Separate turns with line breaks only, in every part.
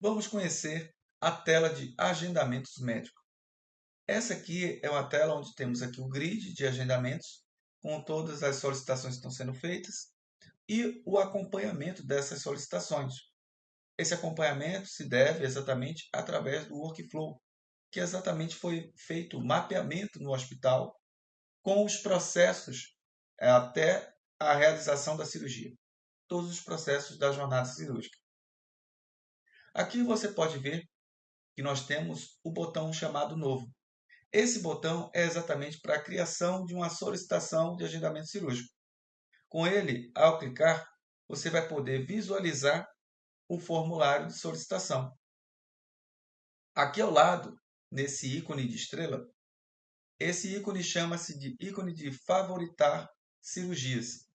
Vamos conhecer a tela de agendamentos médicos. Essa aqui é uma tela onde temos aqui o grid de agendamentos, com todas as solicitações que estão sendo feitas e o acompanhamento dessas solicitações. Esse acompanhamento se deve exatamente através do workflow, que exatamente foi feito o mapeamento no hospital com os processos até a realização da cirurgia. Todos os processos da jornada cirúrgica. Aqui você pode ver que nós temos o botão chamado Novo. Esse botão é exatamente para a criação de uma solicitação de agendamento cirúrgico. Com ele, ao clicar, você vai poder visualizar o formulário de solicitação. Aqui ao lado, nesse ícone de estrela, esse ícone chama-se de ícone de favoritar cirurgias.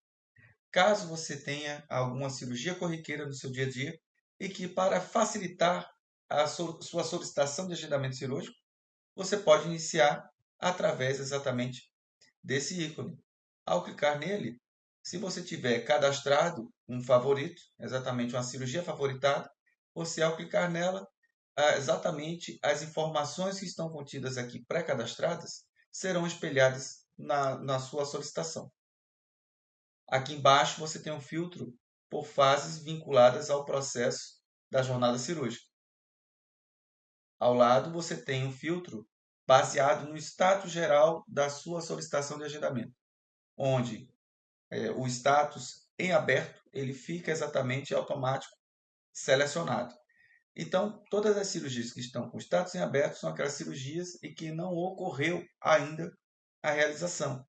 Caso você tenha alguma cirurgia corriqueira no seu dia a dia e que, para facilitar a sua solicitação de agendamento cirúrgico, você pode iniciar através exatamente desse ícone. Ao clicar nele, se você tiver cadastrado um favorito, exatamente uma cirurgia favoritada, você, ao clicar nela, exatamente as informações que estão contidas aqui pré-cadastradas serão espelhadas na sua solicitação. Aqui embaixo você tem um filtro por fases vinculadas ao processo da jornada cirúrgica. Ao lado você tem um filtro baseado no status geral da sua solicitação de agendamento, onde o status em aberto ele fica exatamente automático selecionado. Então, todas as cirurgias que estão com status em aberto são aquelas cirurgias em que não ocorreu ainda a realização.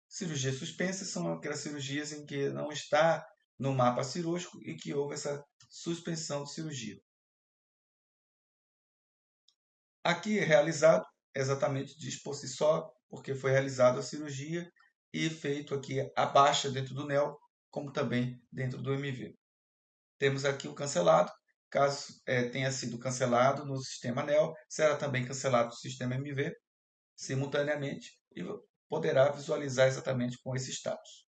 Cirurgias suspensas são aquelas cirurgias em que não está no mapa cirúrgico e que houve essa suspensão de cirurgia. Aqui realizado, exatamente diz por si só, porque foi realizada a cirurgia e feito aqui a baixa dentro do NEO, como também dentro do MV. Temos aqui o cancelado, caso tenha sido cancelado no sistema NEO, será também cancelado no sistema MV simultaneamente e poderá visualizar exatamente com esse status.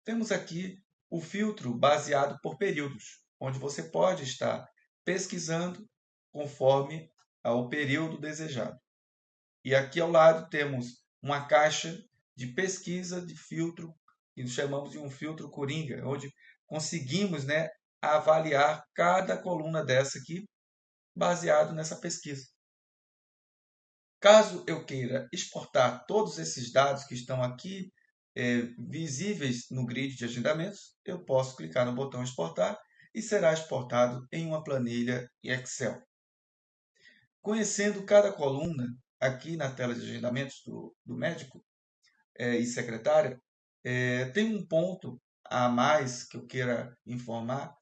Temos aqui o filtro baseado por períodos, onde você pode estar pesquisando conforme o período desejado. E aqui ao lado temos uma caixa de pesquisa de filtro, que chamamos de um filtro coringa, onde conseguimos avaliar cada coluna dessa aqui, baseado nessa pesquisa. Caso eu queira exportar todos esses dados que estão aqui visíveis no grid de agendamentos, eu posso clicar no botão exportar e será exportado em uma planilha Excel. Conhecendo cada coluna aqui na tela de agendamentos do médico e secretária, tem um ponto a mais que eu queira informar,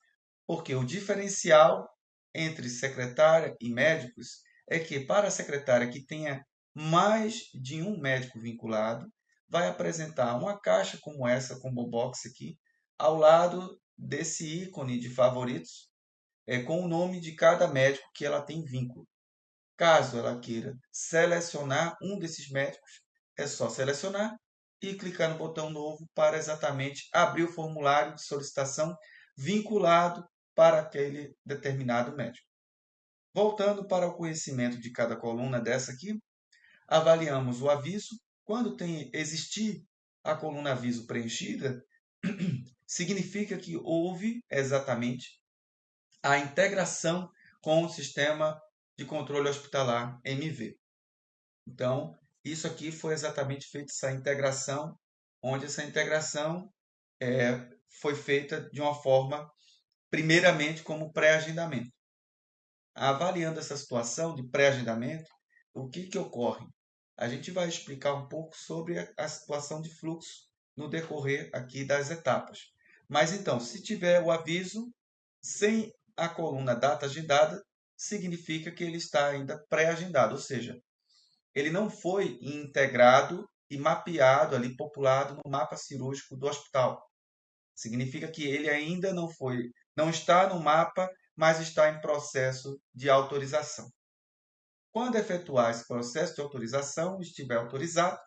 porque o diferencial entre secretária e médicos é que, para a secretária que tenha mais de um médico vinculado, vai apresentar uma caixa como essa, com o box aqui, ao lado desse ícone de favoritos, com o nome de cada médico que ela tem vínculo. Caso ela queira selecionar um desses médicos, é só selecionar e clicar no botão novo para exatamente abrir o formulário de solicitação vinculado para aquele determinado médico. Voltando para o conhecimento de cada coluna dessa aqui, avaliamos o aviso. Quando existir a coluna aviso preenchida, significa que houve exatamente a integração com o sistema de controle hospitalar MV. Então, isso aqui foi exatamente feita essa integração, onde essa integração foi feita de uma forma, primeiramente, como pré-agendamento. Avaliando essa situação de pré-agendamento, o que ocorre? A gente vai explicar um pouco sobre a situação de fluxo no decorrer aqui das etapas. Mas então, se tiver o aviso sem a coluna data agendada, significa que ele está ainda pré-agendado, ou seja, ele não foi integrado e mapeado ali, populado no mapa cirúrgico do hospital. Significa que ele ainda não está no mapa, mas está em processo de autorização. Quando efetuar esse processo de autorização, estiver autorizado,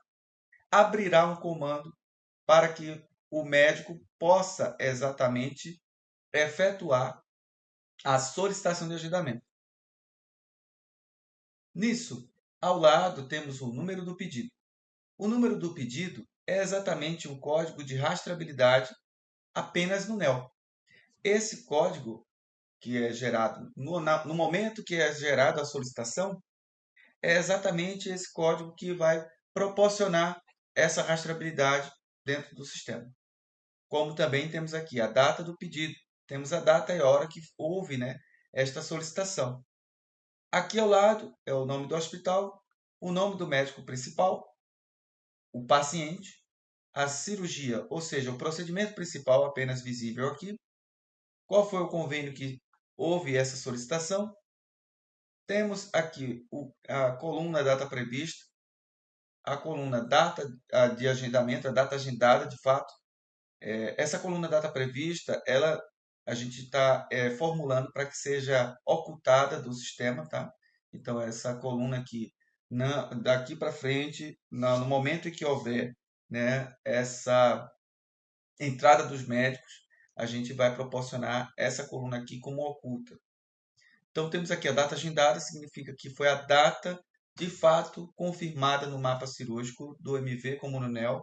abrirá um comando para que o médico possa exatamente efetuar a solicitação de agendamento. Nisso, ao lado, temos o número do pedido. O número do pedido é exatamente um código de rastreabilidade apenas no NEL. Esse código, que é gerado no momento que é gerada a solicitação, é exatamente esse código que vai proporcionar essa rastreabilidade dentro do sistema. Como também temos aqui a data do pedido, temos a data e a hora que houve, né, esta solicitação. Aqui ao lado é o nome do hospital, o nome do médico principal, o paciente, a cirurgia, ou seja, o procedimento principal apenas visível aqui, qual foi o convênio que houve essa solicitação. Temos aqui a coluna data prevista, a coluna data de agendamento, a data agendada de fato. Essa coluna data prevista, a gente está formulando para que seja ocultada do sistema, tá? Então, essa coluna aqui, daqui para frente, no momento em que houver, né, essa entrada dos médicos, a gente vai proporcionar essa coluna aqui como oculta. Então, temos aqui a data agendada, significa que foi a data de fato confirmada no mapa cirúrgico do MV como no NEL.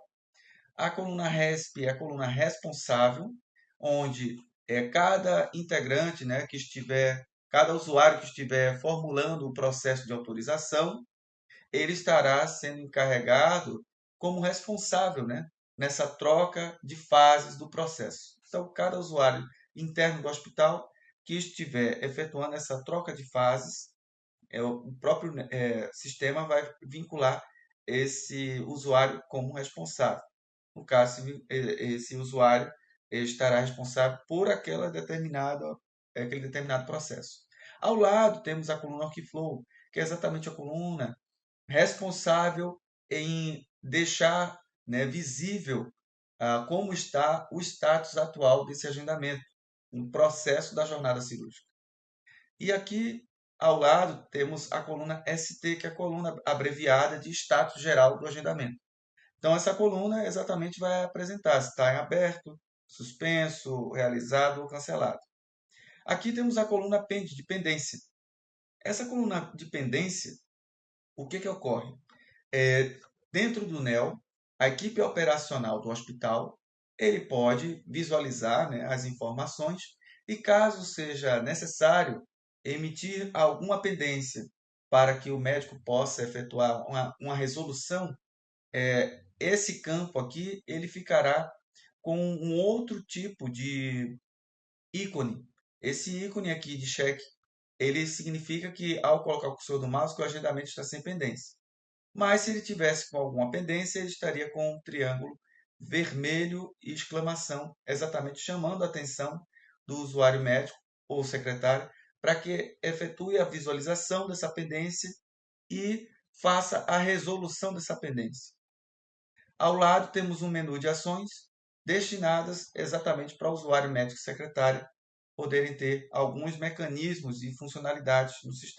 A coluna RESP é a coluna responsável, onde cada integrante, né, cada usuário que estiver formulando o processo de autorização, ele estará sendo encarregado como responsável, né, nessa troca de fases do processo. Então, cada usuário interno do hospital que estiver efetuando essa troca de fases, o próprio sistema vai vincular esse usuário como responsável. No caso, esse usuário estará responsável por aquele determinado processo. Ao lado, temos a coluna Workflow, que é exatamente a coluna responsável em deixar, né, visível como está o status atual desse agendamento, no processo da jornada cirúrgica. E aqui, ao lado, temos a coluna ST, que é a coluna abreviada de status geral do agendamento. Então, essa coluna exatamente vai apresentar se está em aberto, suspenso, realizado ou cancelado. Aqui temos a coluna de pendência. Essa coluna de pendência, o que ocorre? Dentro do NEL, a equipe operacional do hospital, ele pode visualizar, né, as informações e, caso seja necessário, emitir alguma pendência para que o médico possa efetuar uma resolução. Esse campo aqui ele ficará com um outro tipo de ícone. Esse ícone aqui de cheque, ele significa que ao colocar o cursor do mouse, que o agendamento está sem pendência. Mas se ele tivesse com alguma pendência, ele estaria com um triângulo vermelho e exclamação, exatamente chamando a atenção do usuário médico ou secretário para que efetue a visualização dessa pendência e faça a resolução dessa pendência. Ao lado temos um menu de ações destinadas exatamente para o usuário médico e secretário poderem ter alguns mecanismos e funcionalidades no sistema.